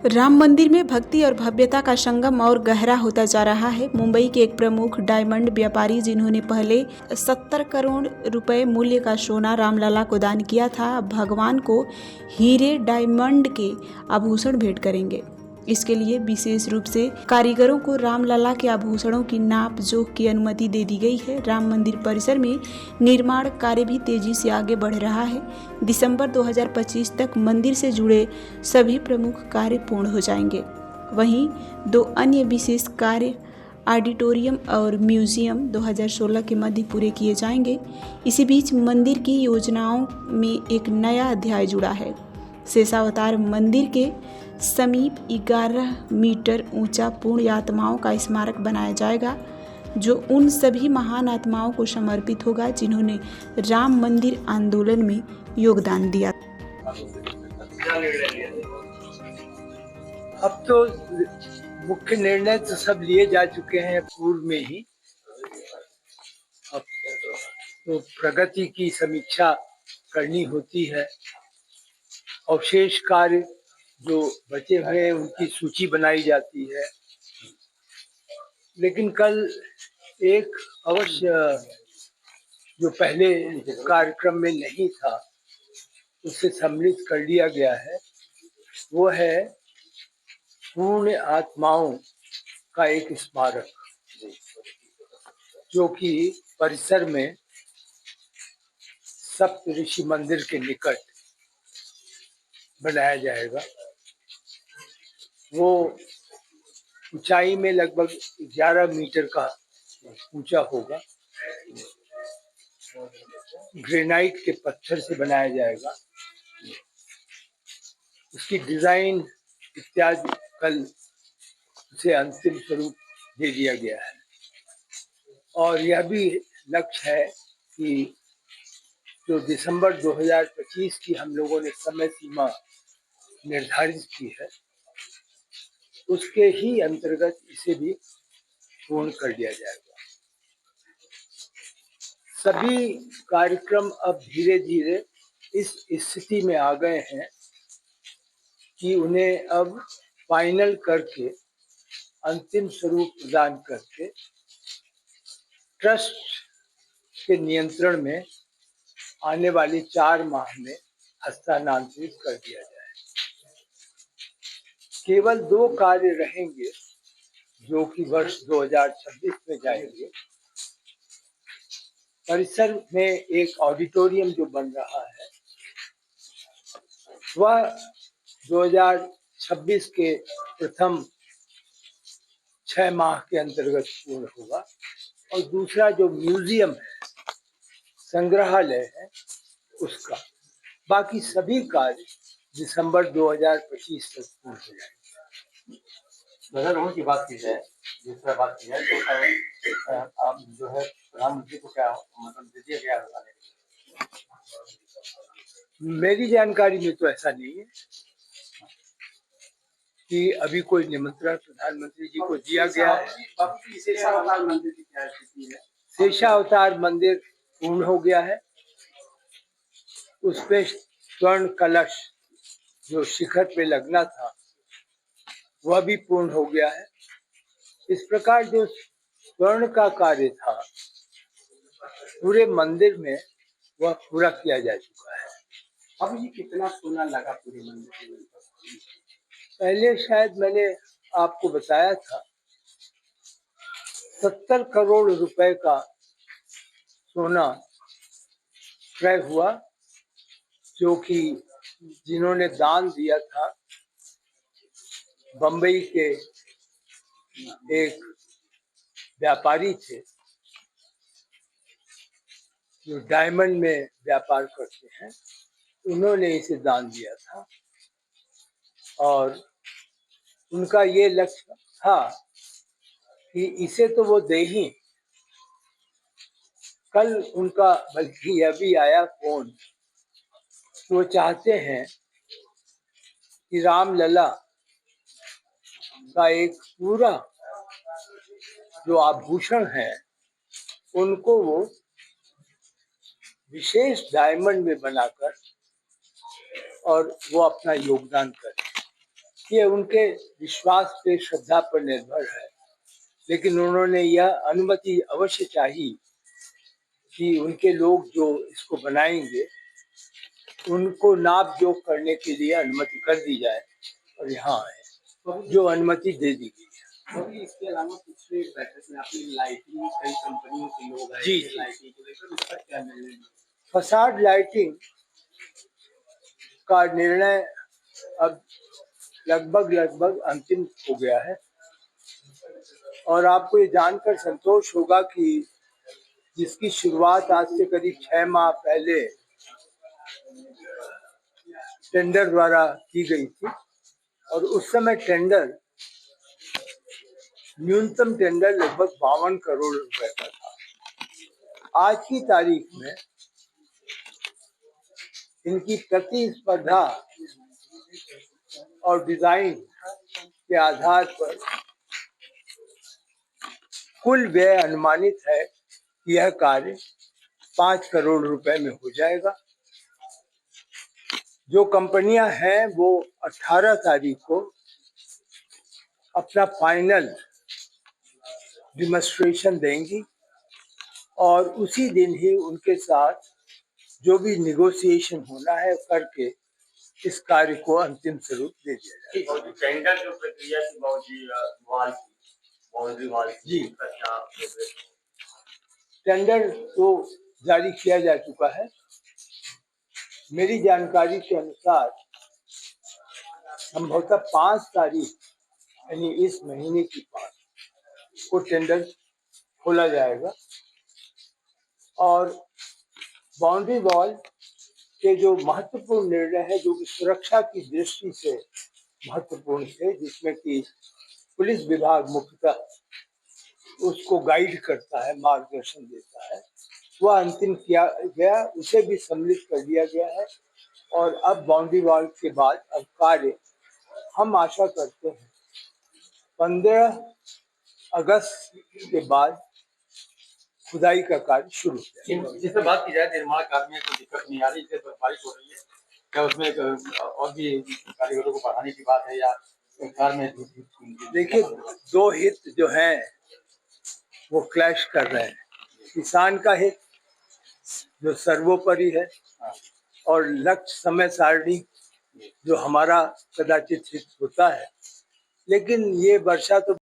राम मंदिर में भक्ति और भव्यता का संगम और गहरा होता जा रहा है। मुंबई के एक प्रमुख डायमंड व्यापारी जिन्होंने पहले 70 करोड़ रुपए मूल्य का सोना रामलला को दान किया था, अब भगवान को हीरे डायमंड के आभूषण भेंट करेंगे। इसके लिए विशेष रूप से कारीगरों को रामलला के आभूषणों की नाप जोख की अनुमति दे दी गई है। राम मंदिर परिसर में निर्माण कार्य भी तेजी से आगे बढ़ रहा है। दिसंबर 2025 तक मंदिर से जुड़े सभी प्रमुख कार्य पूर्ण हो जाएंगे। वहीं 2 अन्य विशेष कार्य ऑडिटोरियम और म्यूजियम 2016 के मध्य पूरे किए जाएंगे। इसी बीच मंदिर की योजनाओं में एक नया अध्याय जुड़ा है। शेषावतार मंदिर के समीप 11 मीटर ऊंचा पुण्य आत्माओं का स्मारक बनाया जाएगा, जो उन सभी महान आत्माओं को समर्पित होगा जिन्होंने राम मंदिर आंदोलन में योगदान दिया। अब तो मुख्य निर्णय तो सब लिए जा चुके हैं पूर्व में ही। अब तो प्रगति की समीक्षा करनी होती है और शेष कार्य जो बचे हुए हैं उनकी सूची बनाई जाती है। लेकिन कल एक अवश्य जो पहले कार्यक्रम में नहीं था उससे सम्मिलित कर लिया गया है, वो है पूर्ण आत्माओं का एक स्मारक, जो कि परिसर में सप्तऋषि मंदिर के निकट बनाया जाएगा। वो ऊंचाई में लगभग 11 मीटर का ऊंचा होगा। ग्रेनाइट के पत्थर से बनाया जाएगा। उसकी डिजाइन इत्यादि कल उसे अंतिम स्वरूप दे दिया गया है और यह भी लक्ष्य है कि जो दिसंबर 2025 की हम लोगों ने समय सीमा निर्धारित की है उसके ही अंतर्गत इसे भी पूर्ण कर दिया जाएगा। सभी कार्यक्रम अब धीरे धीरे इस स्थिति में आ गए हैं कि उन्हें अब फाइनल करके अंतिम स्वरूप प्रदान करके ट्रस्ट के नियंत्रण में आने वाले 4 माह में हस्तांतरित कर दिया जाए। केवल 2 कार्य रहेंगे जो कि वर्ष 2026 में जाएंगे। परिसर में एक ऑडिटोरियम जो बन रहा है वह 2026 के प्रथम 6 माह के अंतर्गत पूर्ण होगा और दूसरा जो म्यूजियम है, संग्रहालय है, उसका बाकी सभी कार्य दिसंबर 2025 तक पूर्ण हो जाएंगे। बजट की बात की जाए, जिस तरह बात की जाए तो आप जो है प्रधानमंत्री को क्या मतलब दीजिए क्या बताने मेरी जानकारी में तो ऐसा नहीं है कि अभी कोई निमंत्रण प्रधानमंत्री जी को दिया गया है। शेषावतार मंदिर की क्या स्थिति है? शेषावतार मंदिर पूर्ण हो गया है। उसपे स्वर्ण कलश जो शिखर पे लगना था वह भी पूर्ण हो गया है। इस प्रकार जो स्वर्ण का कार्य था पूरे मंदिर में वह पूरा किया जा चुका है। अब ये कितना सोना लगा पूरे मंदिर में? पहले शायद मैंने आपको बताया था 70 करोड़ रुपए का सोना क्रय हुआ, जो कि जिन्होंने दान दिया था बम्बई के एक व्यापारी थे जो डायमंड में व्यापार करते हैं, उन्होंने इसे दान दिया था और उनका ये लक्ष्य था कि इसे तो वो दे ही। कल उनका बल्कि अभी आया फोन, वो चाहते हैं कि रामलला का एक पूरा जो आभूषण है उनको वो विशेष डायमंड में बनाकर और वो अपना योगदान करें। ये उनके विश्वास पे, श्रद्धा पर निर्भर है, लेकिन उन्होंने यह अनुमति अवश्य चाहिए कि उनके लोग जो इसको बनाएंगे उनको नाप जोख करने के लिए अनुमति कर दी जाए, और यहाँ है जो अनुमति दे दी गई है। अभी इसके अलावा पिछले बैठक में आपने लाइटिंग, कई कंपनियों के लोग आए जी, थे, जी। लाइटिंग को लेकर उसका क्या निर्णय लिया? फसाड लाइटिंग का निर्णय अब लगभग अंतिम हो गया है, और आपको ये जानकर संतोष होगा कि जिसकी शुरुआत आज से करीब 6 माह पहले टेंडर द्वारा की गई थी, और उस समय न्यूनतम टेंडर लगभग 52 करोड़ रुपए का था। आज की तारीख में इनकी प्रतिस्पर्धा और डिजाइन के आधार पर कुल व्यय अनुमानित है कि यह कार्य 5 करोड़ रुपए में हो जाएगा। जो कंपनियां हैं वो 18 तारीख को अपना फाइनल डिमॉन्स्ट्रेशन देंगी, और उसी दिन ही उनके साथ जो भी निगोशिएशन होना है करके इस कार्य को अंतिम स्वरूप दे दिया जाएगा। टेंडर जो प्रक्रिया थी बाउंड्री वाल जी, का क्या प्रोग्रेस? टेंडर तो जारी किया जा चुका है। मेरी जानकारी के अनुसार संभवतः 5 तारीख यानी इस महीने की 5 को टेंडर खोला जाएगा, और बाउंड्री वॉल के जो महत्वपूर्ण निर्णय है, जो कि सुरक्षा की दृष्टि से महत्वपूर्ण है, जिसमें कि पुलिस विभाग मुख्यतः उसको गाइड करता है, मार्गदर्शन देता है, वह अंतिम किया गया, उसे भी सम्मिलित कर दिया गया है। और अब बाउंड्री वॉल के बाद अब कार्य हम आशा करते हैं 15 अगस्त के बाद खुदाई का कार्य शुरू हो जाएगा। जिससे बात की जाए निर्माण कार्य में कोई दिक्कत नहीं आ रही, जैसे बारिश हो रही है, क्या उसमें और भी कारीगरों को बढ़ाने की बात है, या कार्य में? देखिए, दो हित जो हैं वो क्लैश कर रहे हैं। किसान का हित जो सर्वोपरि है, और लक्ष्य समय सारणी जो हमारा कदाचित हित होता है, लेकिन ये वर्षा तो